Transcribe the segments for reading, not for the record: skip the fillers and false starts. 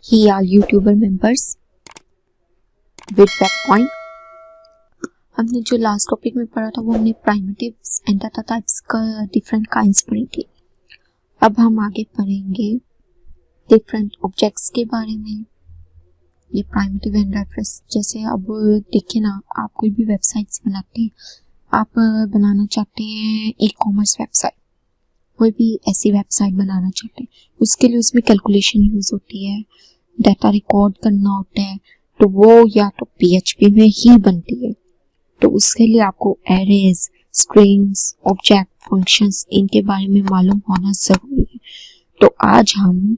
he are YouTuber members with web point. हमने जो last topic में पढ़ा था वो हमने प्राइमिटिव्स एंड डाटा टाइप्स का डिफरेंट काइंड्स पढ़ी थी। अब हम आगे पढ़ेंगे डिफरेंट ऑब्जेक्ट्स के बारे में। ये प्राइमिटिव एंड रेफरेंस, जैसे अब देखिए ना, आप कोई भी वेबसाइट्स बनाते हैं, आप बनाना चाहते हैं ई कॉमर्स वेबसाइट, कोई भी ऐसी वेबसाइट बनाना चाहते हैं, उसके लिए उसमें कैलकुलेशन यूज होती है, डाटा रिकॉर्ड करना होता है, तो वो या तो PHP में ही बनती है। तो उसके लिए आपको एरेज, स्ट्रिंग्स, ऑब्जेक्ट, फंक्शंस, इनके बारे में मालूम होना जरूरी है। तो आज हम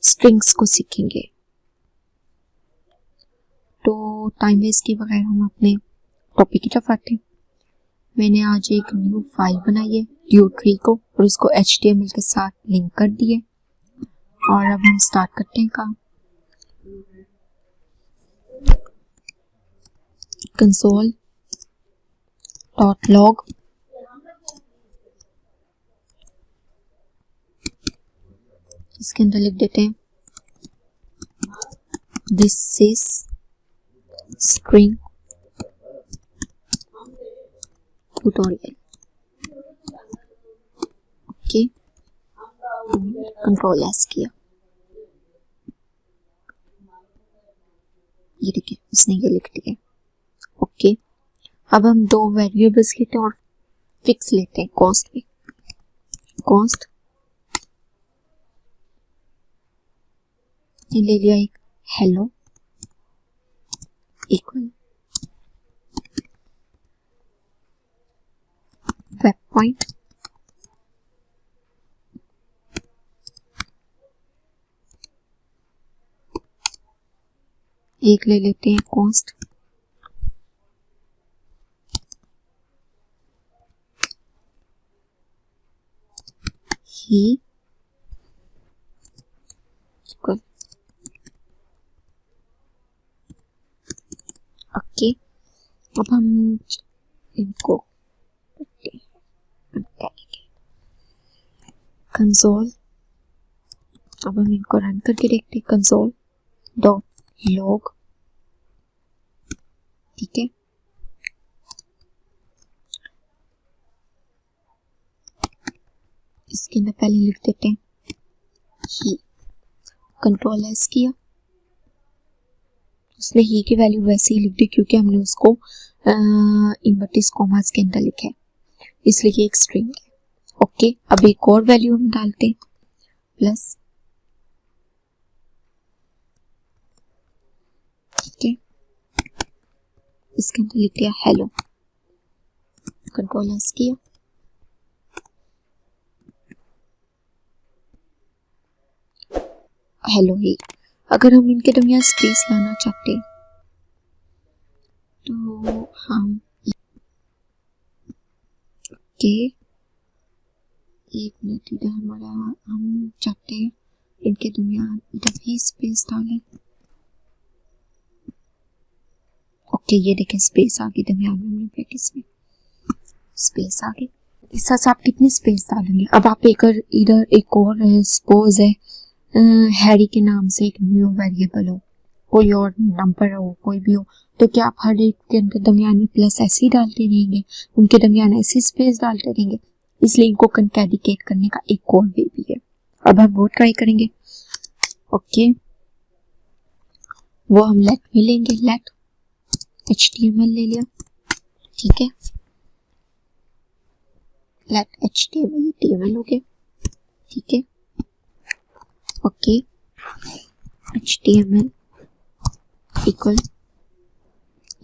स्ट्रिंग्स को सीखेंगे। तो टाइम वेस्ट के बगैर हम अपने टॉपिक की तरफ आते हैं। मैंने आज एक न्यू फाइल बनाई है ट्री को, और उसको HTML के साथ लिंक कर दिए। और अब हम स्टार्ट करते हैं काम। console.log इसके अंदर लिख देते हैं this is string tutorial. Okay, control S किया, ये देखिए उसने ये लिख दिया। ओके, अब हम दो वेरिएबल्स लेते हैं और फिक्स लेते हैं कॉस्ट पे। कॉस्ट ये ले लिया एक हेलो इक्वल वेब पॉइंट, एक ले लेते हैं कॉस्ट ही इक्वल। ओके, अब हम इनको कंसोल, अब हम इनको रन करके देखते हैं। console.log, ठीक है। इसके अंदर पहले लिख देते हैं ही, कंट्रोल एस किया, उसने ही की वैल्यू वैसे ही लिख दी क्योंकि हमने उसको इनवर्टिस कॉमास के अंदर लिखा है, इसलिए ये एक स्ट्रिंग है। ओके, अब एक और वैल्यू हम डालते हैं प्लस, ठीक है, इसके अंदर लिख दिया हेलो, कंट्रोल एस किया, हेलो ही। अगर हम इनके दरमियान स्पेस लाना चाहते हैं तो हम के एक मिनट, इधर हमारा हम चाहते हैं इनके दरमियान इधर भी स्पेस डालें। ओके, ये देखें स्पेस आ गई दरमियान में, हमने ब्रैकेट्स में स्पेस आ गई। इस हिसाब आप कितनी स्पेस डालेंगे। अब आप इधर एक और सपोज है हैरी के नाम से एक न्यू वेरिएबल हो, कोई और नंबर हो, कोई भी हो, तो क्या आप हर एक के अंदर दरमियान में प्लस ऐसे ही डालते रहेंगे, उनके दरमियान ऐसी स्पेस डालते रहेंगे। इसलिए इनको कंकैटिनेट करने का एक और वे भी है। अब हम वो ट्राई करेंगे। ओके, वो हम लेट में लेंगे, लेट HTML ले लिया, ठीक है, लेट HTML हो गया, ठीक है। ओके, HTML इक्वल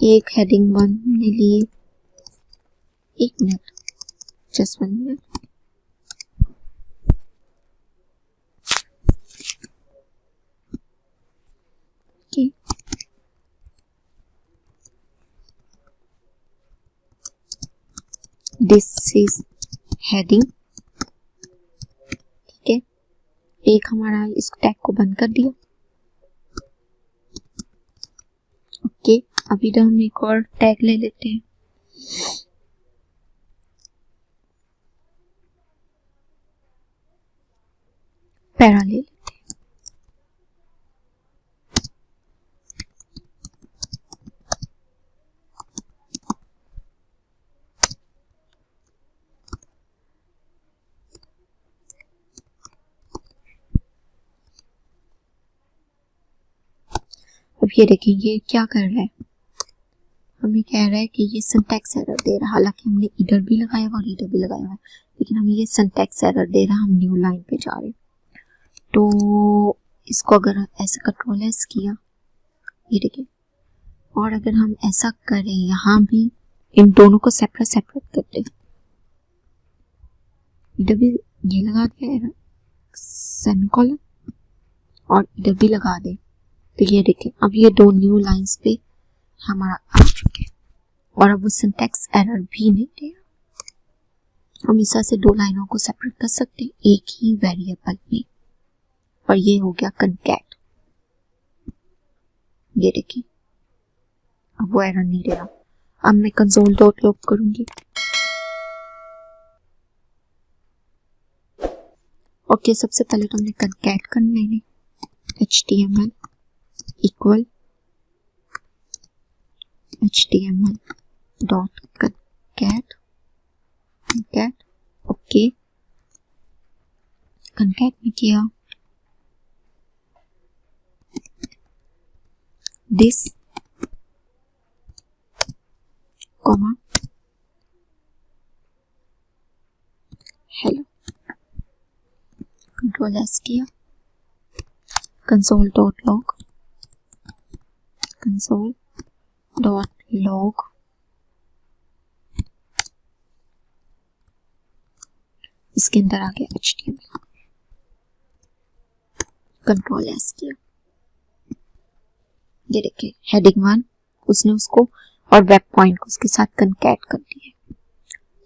एक हेडिंग 1 ने लिए, एक minute, just 1 minute. Okay, this is heading, ठीक है, एक हमारा इस टैग को बंद कर दिया। ओके, अभी तो हम एक और टैग ले लेते हैं, पैरा ले लेते हैं, ये देखिए ये क्या कर रहा है, हमें कह रहा है कि ये सिंटैक्स एरर दे रहा है, हालांकि हमने इधर भी लगाया हुआ और इधर भी लगाया हुआ है, लेकिन हमें ये सिंटैक्स एरर दे रहा है, हम न्यू लाइन पे जा रहे हैं। तो इसको अगर ऐसे कंट्रोल एस किया, ये देखिए, और अगर हम ऐसा करें यहाँ भी इन दोनों को सेपरेट सेपरेट कर दें, इधर भी ये लगा दिया सेमीकोलन और इधर भी लगा दें, तो ये देखिए अब ये दो न्यू लाइंस पे हमारा आ चुके हैं और अब वो सिंटैक्स एरर भी नहीं दे रहा। हम इस तरह से दो लाइनों को सेपरेट कर सकते हैं एक ही वेरिएबल में, और ये हो गया कंकैट। ये देखिए अब वो एरर नहीं दे रहा। अब मैं कंसोल डॉट लॉग करूंगी। ओके, सबसे पहले तो हमने कंकैट करना है, HTML equal HTML dot concat, okay, concat में किया this comma hello, control S किया, कंसोल डॉट लॉग इसके अंदर आ गया HTML, कंट्रोल एस किया, ये देखिए हेडिंग 1 उसने उसको और वेब पॉइंट को उसके साथ कंकैट कर दिया।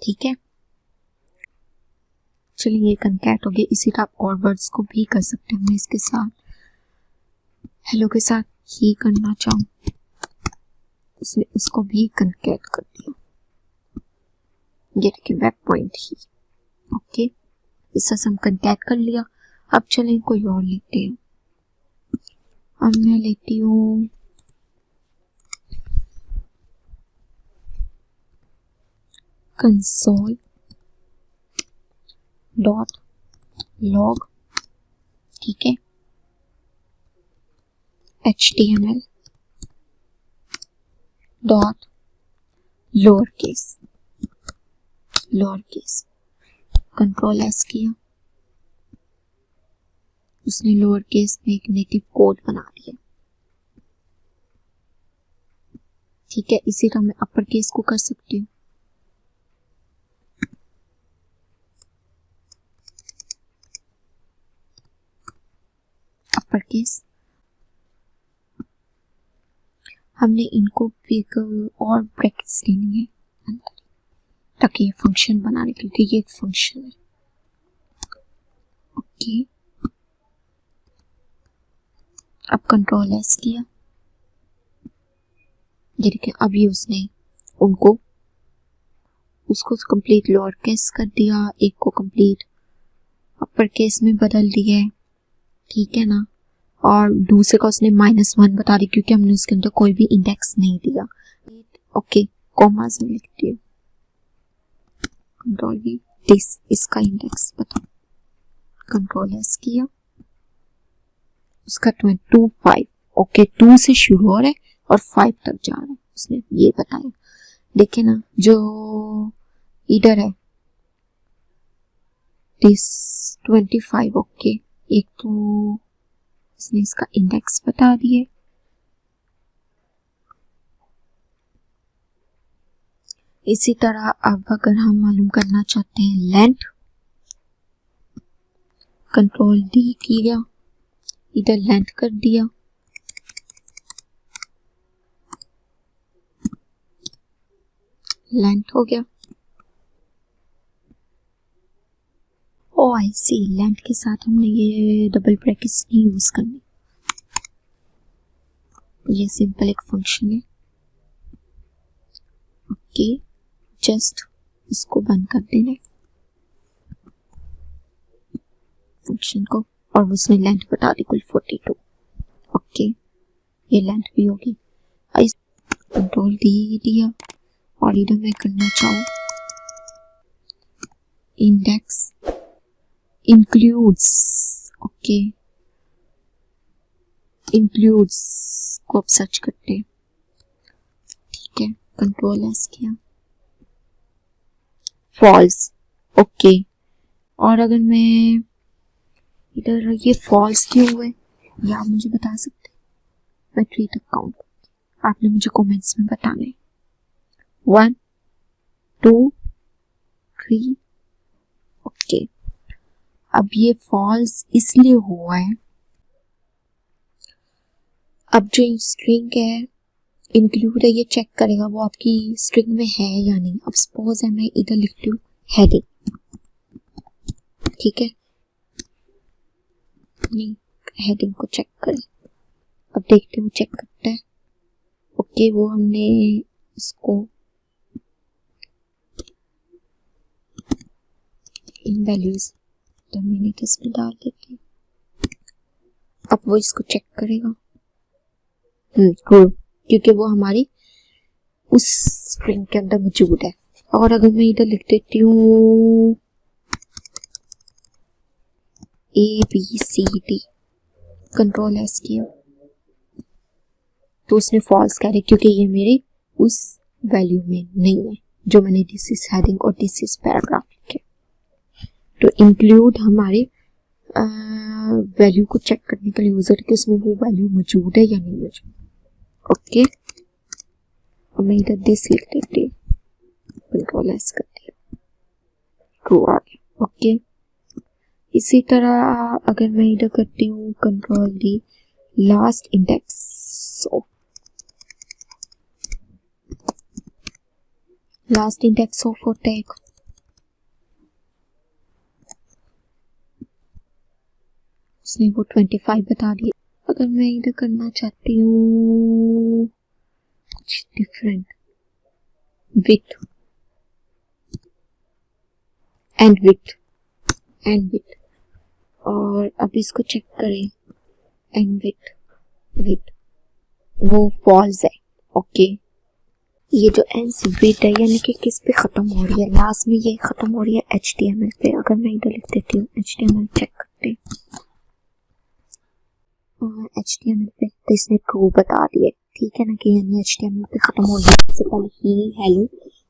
ठीक है, चलिए ये कंकैट हो गया। इसी तरह और वर्ड्स को भी कर सकते हैं। मैं इसके साथ हेलो के साथ ये करना चाहूँ, उसने इसको भी कंकैट कर दिया, ये देखिए वेब पॉइंट ही। ओके, इस तरह से हम कंकैट कर लिया। अब चलें कोई और लेते हैं। अब मैं लेती हूँ कंसोल डॉट लॉग, ठीक है, HTML dot lower case, control S किया, उसने लोअर केस में एक नेटिव कोड बना दिया। ठीक है, इसी तरह मैं अपर केस को कर सकती हूँ। अपर केस, हमने इनको एक और ब्रैकेट्स देनी है ताकि ये फंक्शन बनाने के लिए, ये एक फंक्शन है। ओके, अब कंट्रोल एस किया, ये देखिए अब ये उसने उनको उसको कंप्लीट लोअर केस कर दिया, एक को कंप्लीट अपर केस में बदल दिया है। ठीक है ना, और दूसरे का उसने -1 बता दी क्योंकि हमने उसके अंदर कोई भी इंडेक्स नहीं दिया। ओके, कॉमास में लिखती हूँ, कंट्रोल V, दिस इसका इंडेक्स बताओ, कंट्रोल एस किया, उसका 2 5, ओके 2 से शुरू हो रहा है और 5 तक जा रहा है, उसने ये बताया। देखिए ना, जो इधर है दिस 25, ओके, एक तो इसने इसका इंडेक्स बता दिए। इसी तरह अब अगर हम मालूम करना चाहते हैं लेंथ, कंट्रोल D किया, इधर लेंथ कर दिया, लेंथ हो गया। ओ आई सी, लेंथ के साथ हमने ये डबल ब्रैकेट्स नहीं यूज करनी, ये सिंपल एक फंक्शन है। ओके, जस्ट इसको बंद कर देना फंक्शन को, और उसने लेंथ बता दी कुल 42। ओके, ये लेंथ भी होगी। कंट्रोल D दिया और इधर मैं करना चाहूँ इंडेक्स इंक्लूड्स, ओके, इंक्लूड्स को अब सर्च करते हैं। ठीक है, कंट्रोल एस किया, फॉल्स। ओके, और अगर मैं इधर ये फॉल्स क्यों हुए ये आप मुझे बता सकते हैं? मैं 3 तक काउंट, आपने मुझे कमेंट्स में बताना है। 1 2 3। ओके, अब ये फॉल्स इसलिए हुआ है, अब जो स्ट्रिंग है इंक्लूड है ये चेक करेगा वो आपकी स्ट्रिंग में है या नहीं। अब सपोज है मैं इधर लिखती हूँ हेडिंग, ठीक है, नहीं हेडिंग को चेक करें, अब देखते हैं चेक करता है। ओके, वो हमने इसको इन वैल्यूज टर्मिनेटर्स में डाल देते हैं, अब वो इसको चेक करेगा। क्योंकि वो हमारी उस स्ट्रिंग के अंदर मौजूद है। और अगर मैं इधर लिख देती हूँ ABCD, कंट्रोल एस किया, तो उसने फॉल्स कह रही क्योंकि ये मेरे उस वैल्यू में नहीं है जो मैंने दिस इज हेडिंग और दिस इज पैराग्राफ लिखे। तो इंक्लूड हमारे वैल्यू को चेक करने के लिए यूजर के उसमें वो वैल्यू मौजूद है या नहीं मौजूद। ओके, और मैं इधर दिस लिख देती हूँ, कंट्रोल एस करती हूँ, ट्रू आ गया। ओके, इसी तरह अगर मैं इधर करती हूँ control D, last index of tag, उसने वो 25 बता दिया। अगर मैं इधर करना चाहती हूँ कुछ डिफरेंट, विथ एंड विथ, और अब इसको चेक करें एंड विथ वो फॉल्स है। ओके, ये जो एंड से विथ है यानी कि किस पे खत्म हो रही है, लास्ट में ये खत्म हो रही है HTML पे। अगर मैं इधर लिख देती हूँ HTML, चेक करते हैं HTML पे, तो इसने ट्रू बता दिए। ठीक है ना, कि यानी HTML पे खत्म हो गया। सबसे पहले ही हेलो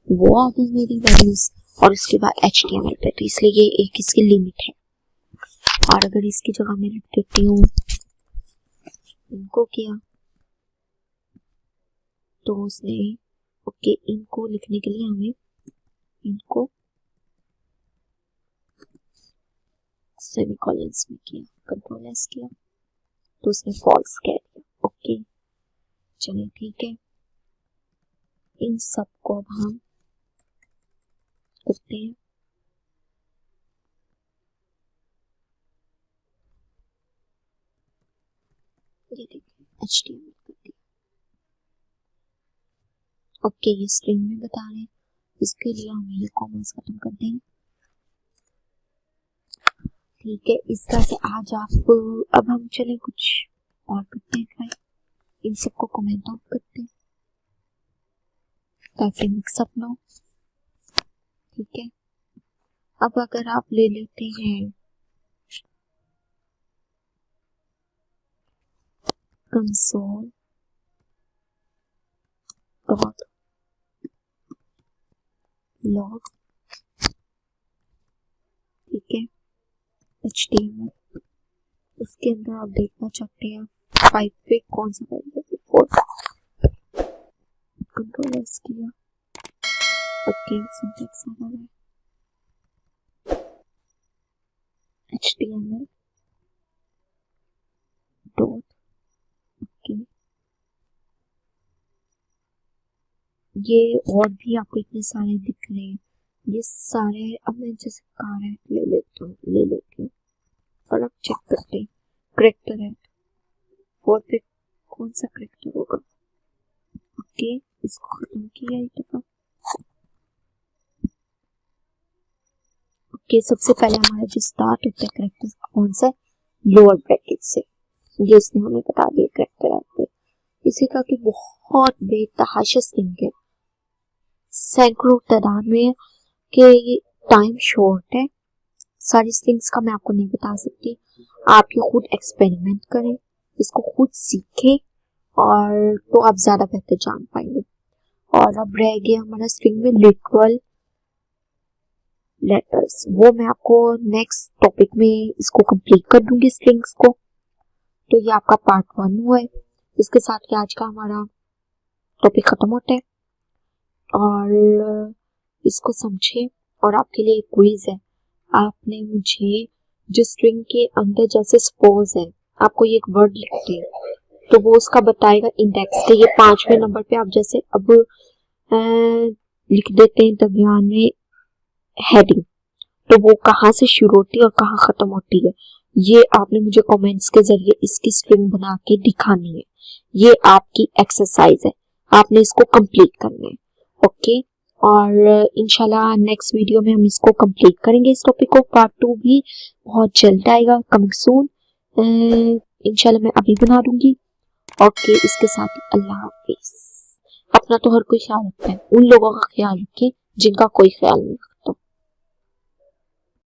वो आ गई मेरी वैल्यूज और उसके बाद HTML पे, तो इसलिए ये एक इसकी लिमिट है। और अगर इसकी जगह मैं लिख देती हूँ इनको किया, तो उसने ओके इनको लिखने के लिए हमें इनको सेमीकोलंस में किया, कंट्रोल एस किया, तो उसने फॉल्स कह दिया। ओके, चलिए ठीक है, इन सब को अब हम करते हैं। ये देखिए HTML कर दिया। ओके, ये स्ट्रिंग में बता रहे हैं, इसके लिए हमें ये कॉमर्स खत्म कर देंगे। ठीक है, इस तरह से आज आप अब हम चले कुछ और करते हैं ट्राई, इन सबको कमेंट आउट करते हैं ताकि मिक्सअप ना हो। ठीक है, अब अगर आप ले लेते हैं कंसोल डॉट लॉग, ठीक है, HTML, उसके अंदर आप देखना चाहते हैं 5 पे कौन सा वेरिएबल 4, कंट्रोल एस किया। ओके, सिंटैक्स आ रहा है HTML डॉट, ओके, ये और भी आपको इतने सारे दिख रहे हैं, ये सारे। अब मैं जैसे कार ले लेती हूँ और अब चेक करते हैं करेक्टर है 4 पे कौन सा करेक्टर होगा। ओके, इसको खत्म किया एक दफा। ओके, सबसे पहले हमारा जो स्टार्ट होता है करेक्टर कौन सा, लोअर ब्रैकेट से, ये इसने हमें बता दिया करेक्टर है। इसी तरह की बहुत बेतहाशा स्ट्रिंग है, सैकड़ों तादाद में, कि टाइम शॉर्ट है, सारी स्ट्रिंग्स का मैं आपको नहीं बता सकती, आप ये खुद एक्सपेरिमेंट करें, इसको खुद सीखें और तो आप ज़्यादा बेहतर जान पाएंगे। और अब रह गया हमारा स्ट्रिंग में लिटरल लेटर्स, वो मैं आपको नेक्स्ट टॉपिक में इसको कंप्लीट कर दूंगी स्ट्रिंग्स को। तो ये आपका पार्ट 1 हुआ है। इसके साथ ही आज का हमारा टॉपिक खत्म होता है और इसको समझे। और आपके लिए एक क्विज है, आपने मुझे जो स्ट्रिंग के अंदर जैसे सपोज है आपको ये एक वर्ड लिखते हैं तो वो उसका बताएगा इंडेक्स के ये 5वें नंबर पे। आप जैसे अब लिख देते हैं दरमियान में हेडिंग, तो वो कहाँ से शुरू होती है और कहाँ खत्म होती है ये आपने मुझे कमेंट्स के जरिए इसकी स्ट्रिंग बना के दिखानी है। ये आपकी एक्सरसाइज है, आपने इसको कंप्लीट करना है। ओके, और इंशाल्लाह नेक्स्ट वीडियो में हम इसको कंप्लीट करेंगे। इस टॉपिक को पार्ट 2 भी बहुत जल्द आएगा, कमिंग सून। इंशाल्लाह मैं अभी बना दूंगी। ओके, इसके साथ ही अल्लाह हाफिज। अपना तो हर कोई ख्याल रखता है, उन लोगों का ख्याल रखें जिनका कोई ख्याल नहीं।